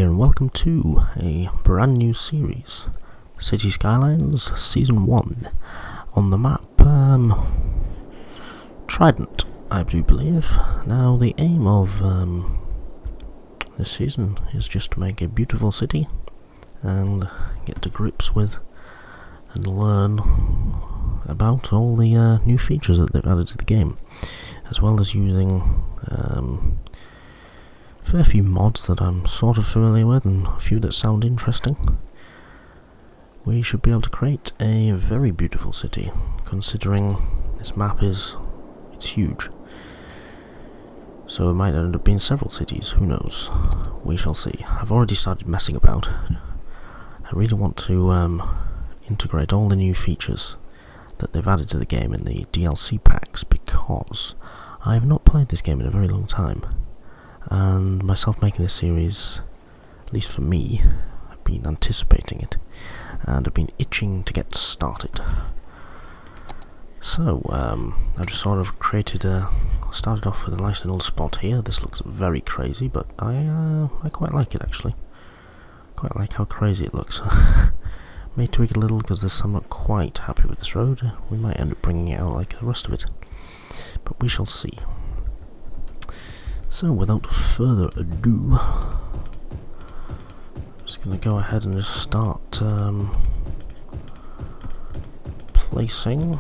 here, and welcome to a brand new series, City Skylines Season 1, on the map Trident, I do believe. Now, the aim of this season is just to make a beautiful city and get to grips with and learn about all the new features that they've added to the game, as well as using a fair few mods that I'm sort of familiar with and a few that sound interesting. We should be able to create a very beautiful city, considering this map it's huge. So it might end up being several cities, who knows? We shall see. I've already started messing about. I really want to integrate all the new features that they've added to the game in the DLC packs, because I have not played this game in a very long time. And myself making this series, at least for me, I've been anticipating it, and I've been itching to get started. So, I just sort of started off with a nice little spot here. This looks very crazy, but I quite like it actually. Quite like how crazy it looks. May tweak it a little because I'm not quite happy with this road. We might end up bringing it out like the rest of it, but we shall see. So, without further ado, I'm just going to go ahead and just start placing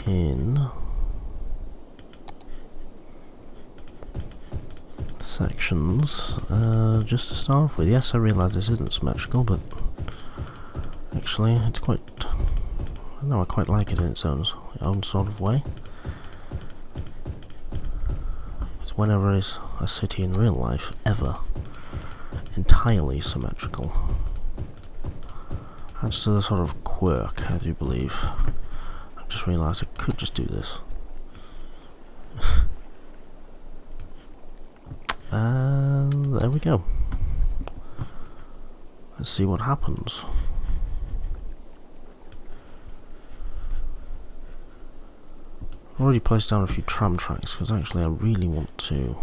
in sections, just to start off with. Yes, I realise this isn't symmetrical, but actually it's quite... I quite like it in its own sort of way. Because whenever is a city in real life ever entirely symmetrical, adds to the sort of quirk, I do believe. I just realised I could just do this. And there we go. Let's see what happens. I've already placed down a few tram tracks because actually I really want to...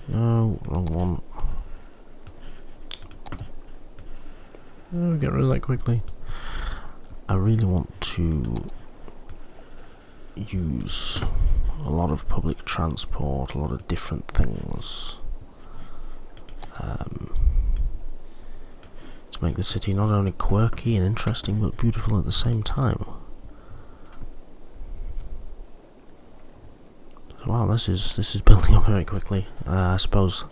No, wrong one. Oh, get rid of that quickly. I really want to use a lot of public transport, a lot of different things, to make the city not only quirky and interesting but beautiful at the same time. So, wow, this is building up very quickly. I suppose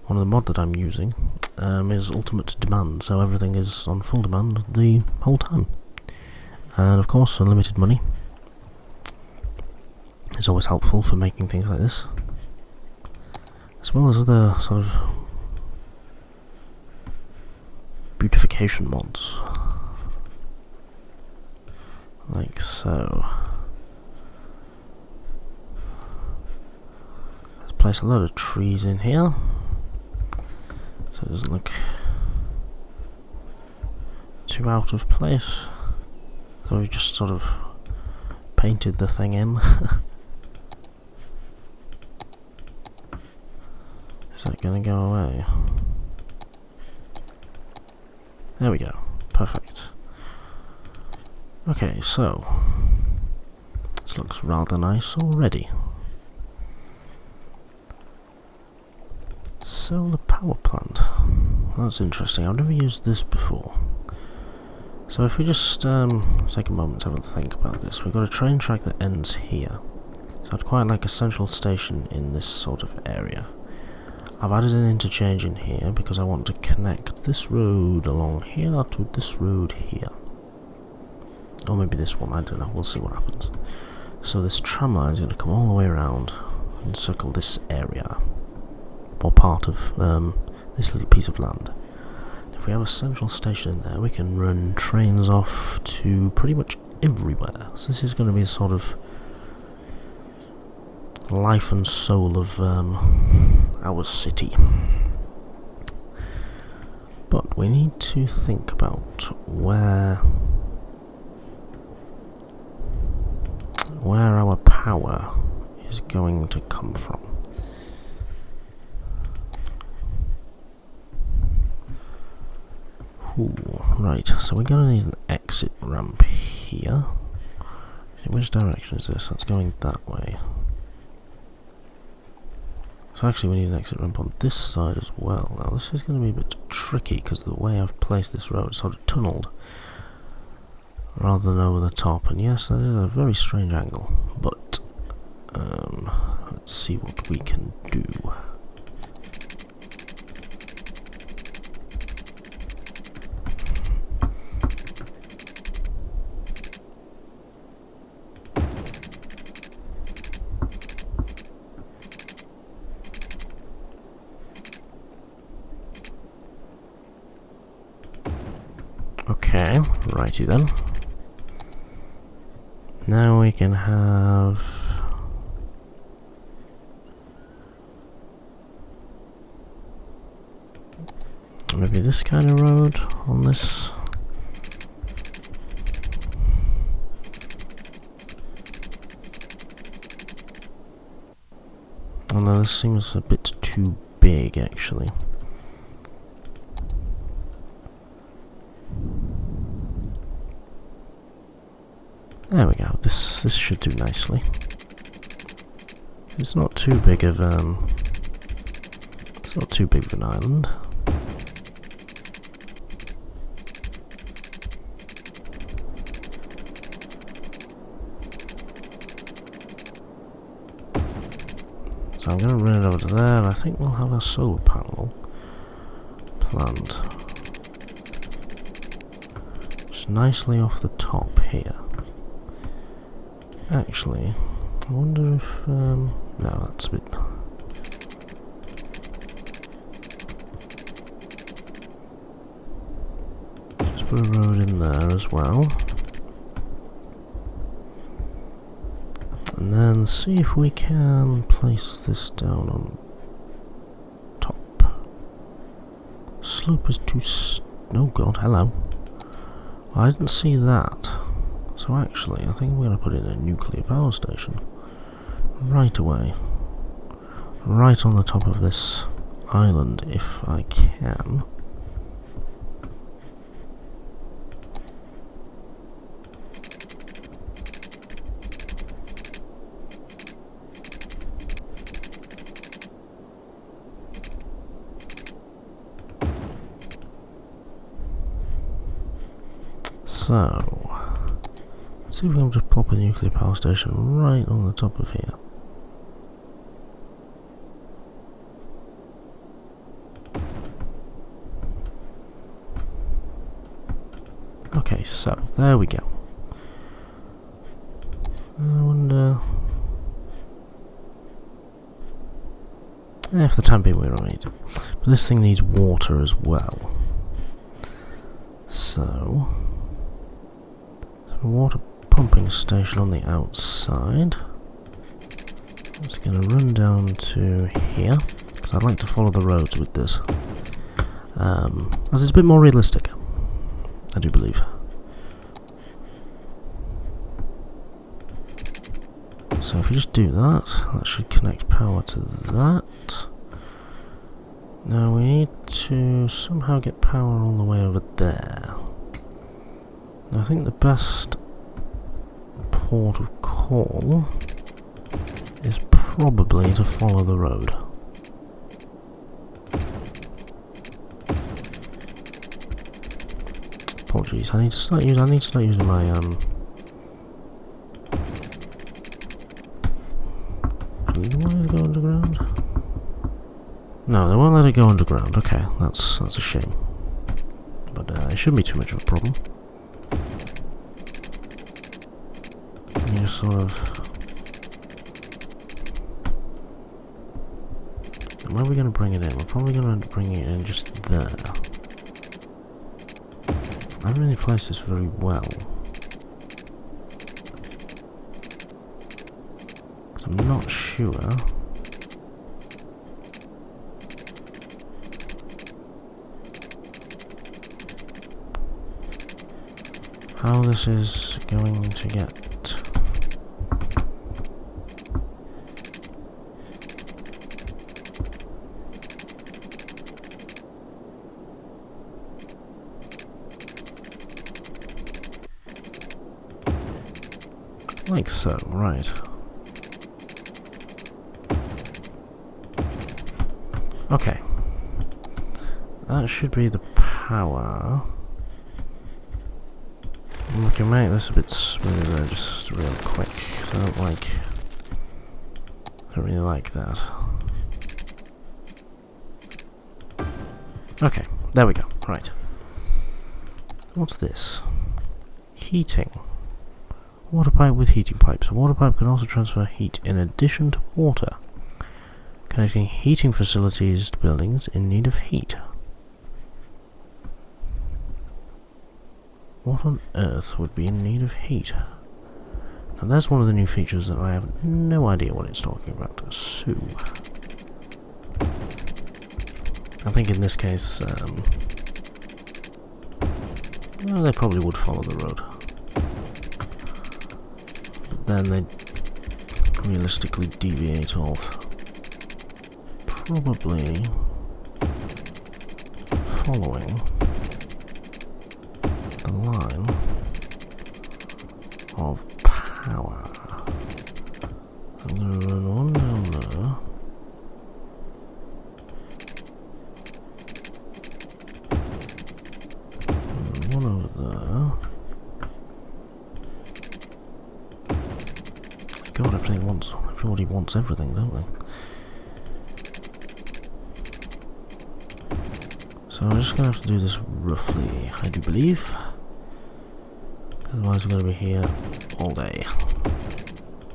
one of the mod that I'm using is ultimate demand, so everything is on full demand the whole time. And of course, unlimited money is always helpful for making things like this, as well as other sort of beautification mods, like so. Let's place a load of trees in here, so it doesn't look too out of place. So we've just sort of painted the thing in. Is that going to go away? There we go. Perfect. Okay, so this looks rather nice already. Solar power plant. That's interesting. I've never used this before. So if we just take a moment to have a think about this, we've got a train track that ends here. So I'd quite like a central station in this sort of area. I've added an interchange in here because I want to connect this road along here to this road here. Or maybe this one, I don't know, we'll see what happens. So this tram line is going to come all the way around and circle this area, or part of this little piece of land. If we have a central station in there, we can run trains off to pretty much everywhere. So this is going to be a sort of life and soul of our city. But we need to think about where where our power is going to come from. Ooh, right, so we're going to need an exit ramp here. Which direction is this? That's going that way. So actually we need an exit ramp on this side as well. Now this is going to be a bit tricky because the way I've placed this road is sort of tunnelled rather than over the top. And yes, that is a very strange angle, but let's see what we can do. Okay, righty then. Now we can have maybe this kind of road on this. Although this seems a bit too big actually. There we go. This should do nicely. It's not too big of it's not too big of an island. So I'm going to run it over to there, and I think we'll have a solar panel planned just nicely off the top here. Actually, I wonder if no, that's a bit. Just put a road in there as well, and then see if we can place this down on top. Slope is too. Oh God, hello. I didn't see that. So actually, I think I'm going to put in a nuclear power station right away, right on the top of this island if I can. So, see if we can just pop a nuclear power station right on the top of here. Okay, so there we go. I wonder if the time being we don't need it. But this thing needs water as well. So a water pumping station on the outside. It's going to run down to here, because I'd like to follow the roads with this, as it's a bit more realistic, I do believe. So if we just do that, that should connect power to that. Now we need to somehow get power all the way over there. I think the best port of call is probably to follow the road. Apologies, I need to start using my do they want it to go underground? No, they won't let it go underground. Okay, that's a shame. But it shouldn't be too much of a problem. You sort of. Where are we going to bring it in? We're probably going to end up bringing it in just there. I haven't really placed this very well. I'm not sure. How this is going to get Like so, right. Okay. That should be the power. We can make this a bit smoother just real quick, because I don't really like that. Okay, there we go, right. What's this? Heating. Water pipe with heating pipes. A water pipe can also transfer heat in addition to water, connecting heating facilities to buildings in need of heat. What on earth would be in need of heat? Now that's one of the new features that I have no idea what it's talking about. So, I think in this case, well, they probably would follow the road. But then they'd realistically deviate off. Probably following the line of power. I'm going to run one down there. And one over there. God, everybody wants everything, don't they? So I'm just going to have to do this roughly, I do believe. Otherwise we're going to be here all day.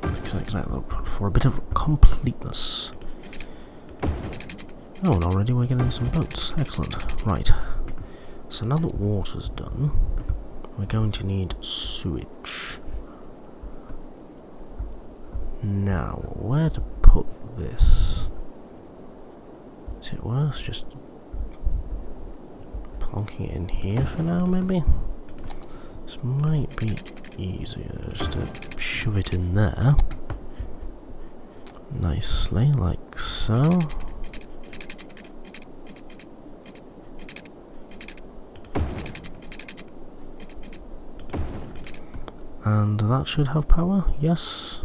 Let's connect that up for a bit of completeness. Oh, and already we're getting some boats. Excellent. Right. So now that water's done, we're going to need sewage. Now, where to put this? Is it worth just plonking it in here for now, maybe? This might be easier just to shove it in there. Nicely, like so. And that should have power, yes.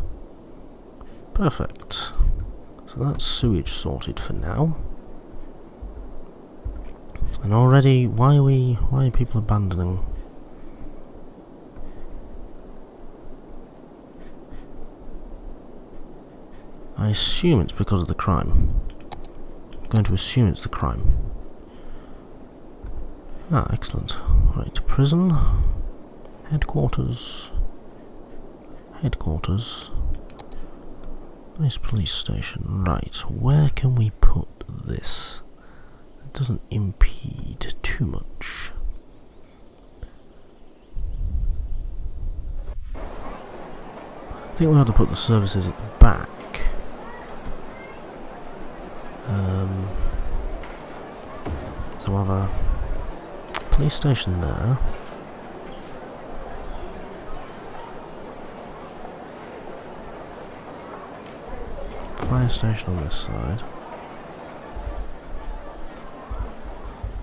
Perfect. So that's sewage sorted for now. And already, why are people abandoning? I assume it's because of the crime. I'm going to assume it's the crime. Ah, excellent. Right, prison. Headquarters. Headquarters. Nice police station. Right, where can we put this? It doesn't impede too much. I think we'll have to put the services at the back. So we'll have a police station there. Fire station on this side.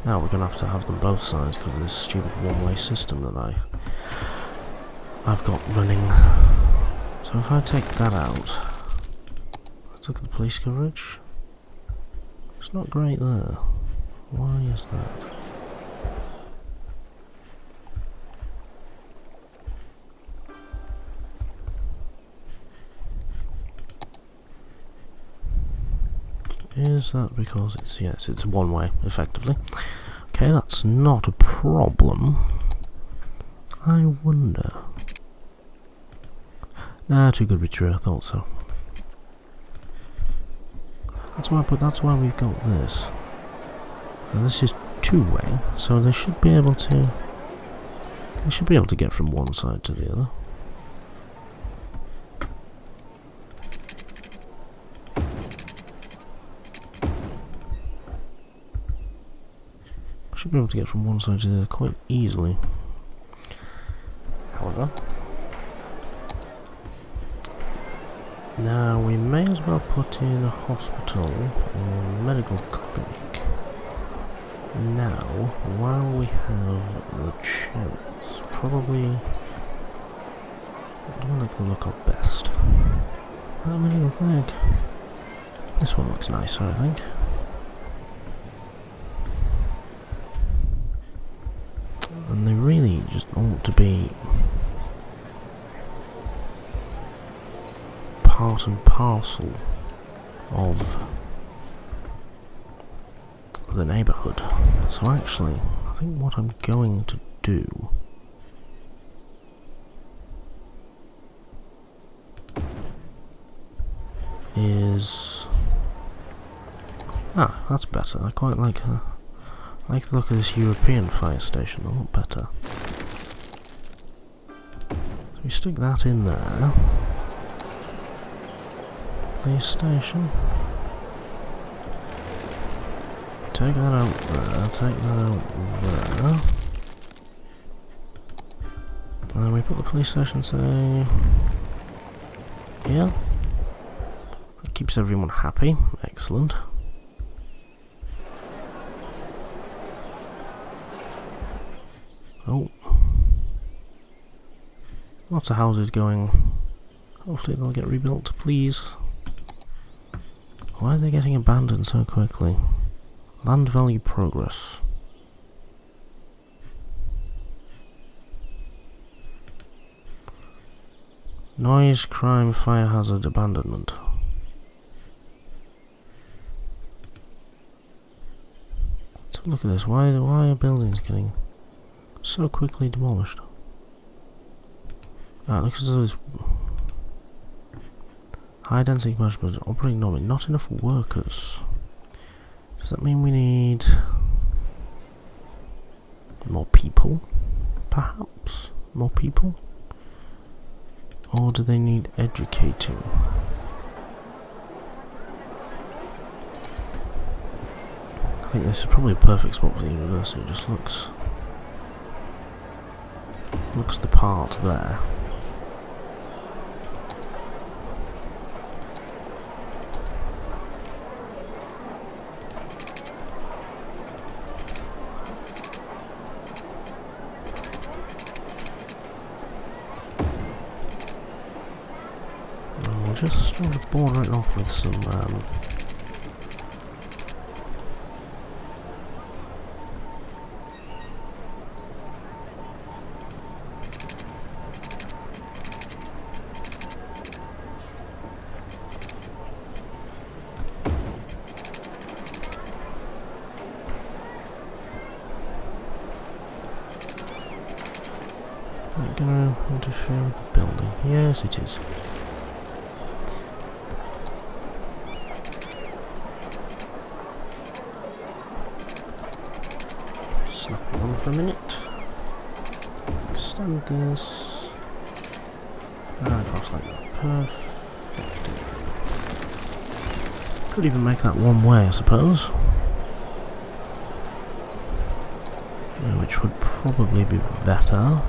Now we're going to have them both sides because of this stupid one-way system that I've got running. So if I take that out, let's look at the police coverage. It's not great there. Why is that? Is that because it's, yes, it's one way, effectively. Okay, that's not a problem. I wonder. Nah, too good to be true, I thought so. That's why we've got this. And this is two-way, so they should be able to get from one side to the other. Should be able to get from one side to the other quite easily. However, now we may as well put in a hospital or a medical clinic. Now, while we have the chance, probably What do I like the look of best? That little thing. This one looks nicer, I think. And they really just ought to be part and parcel of the neighbourhood. So actually, I think what I'm going to do is... Ah, that's better. I quite like her. I like the look of this European fire station a lot better. So we stick that in there. Police station. Take that out there, take that out there. And we put the police station, say, here. That keeps everyone happy. Excellent. Oh. Lots of houses going. Hopefully they'll get rebuilt, please. Why are they getting abandoned so quickly? Land value progress. Noise, crime, fire hazard, abandonment. So look at this. Why are buildings getting so quickly demolished? Ah, look at those high density commercial buildings operating normally. Not enough workers. Does that mean we need more people? Perhaps? More people? Or do they need educating? I think this is probably a perfect spot for the university. It just looks the part there. Just trying to border it off with some Is it gonna interfere with the building? Yes, it is. Snap it on for a minute. Extend this. And across like that. Perfect. Could even make that one way, I suppose. Which would probably be better.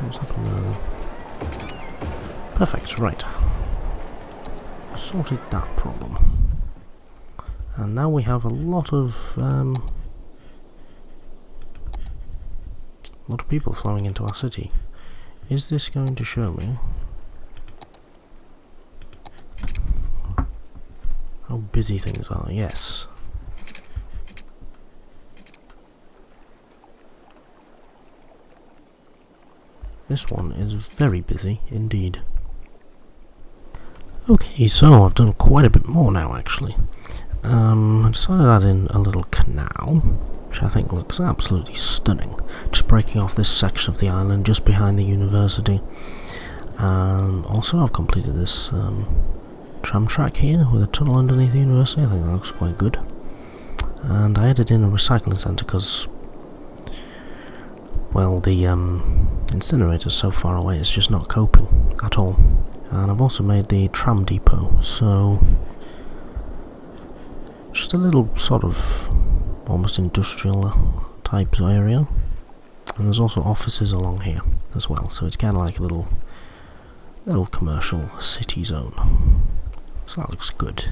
What's happened there? Perfect, right. Sorted that problem. And now we have a lot of people flowing into our city. Is this going to show me how busy things are? Yes. This one is very busy indeed. Okay, so I've done quite a bit more now actually. I decided to add in a little canal, which I think looks absolutely stunning. Just breaking off this section of the island just behind the university. Also I've completed this tram track here with a tunnel underneath the university. I think that looks quite good. And I added in a recycling centre because, well, the incinerator's so far away it's just not coping at all. And I've also made the tram depot, so just a little sort of almost industrial type area. And there's also offices along here as well, so it's kind of like a little commercial city zone. So that looks good.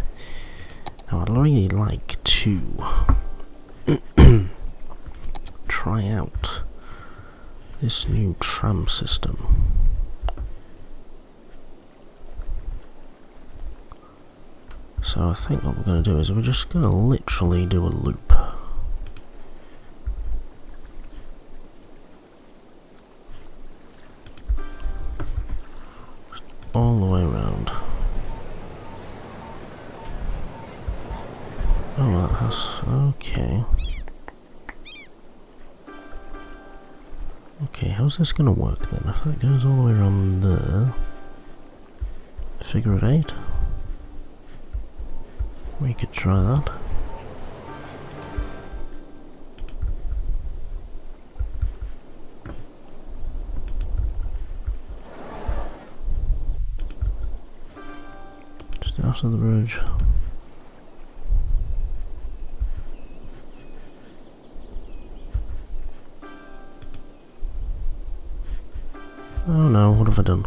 Now I'd really like to try out this new tram system. So I think what we're going to do is we're just going to literally do a loop. All the way around. Oh, that has... okay. Okay, how's this going to work then? If that goes all the way around there... figure of 8? We could try that. Just after the bridge. Oh no, what have I done?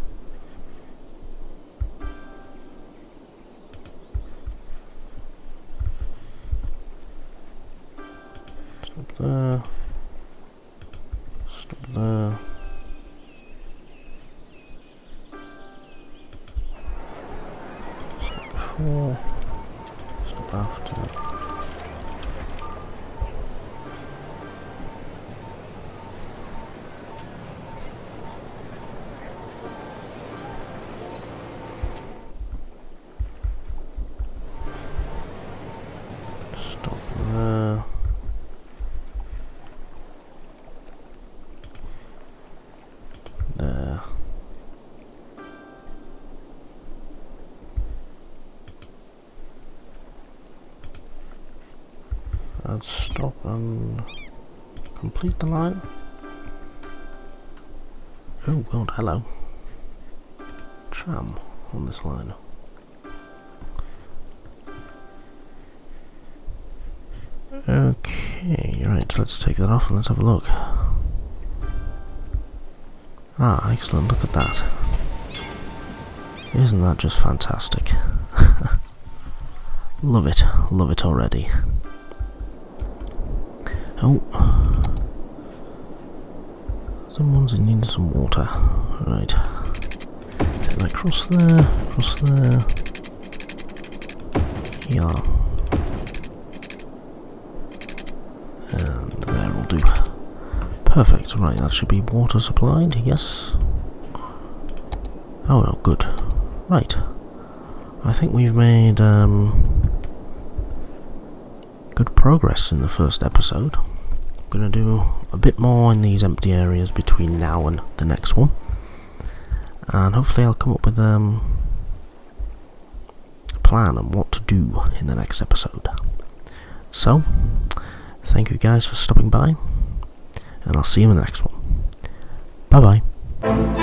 Stop there. Stop there. Stop before. Stop after. There. I'd stop and complete the line. Oh god, hello. Tram on this line. Okay, right, let's take that off and let's have a look. Ah, excellent, look at that. Isn't that just fantastic? Love it already. Oh. Someone's in need of some water. Right. Take that across there, Here. And there will do. Perfect, right, that should be water supplied, yes. Oh no, good. Right. I think we've made good progress in the first episode. I'm going to do a bit more in these empty areas between now and the next one. And hopefully I'll come up with a plan on what to do in the next episode. So, thank you guys for stopping by. And I'll see you in the next one. Bye bye.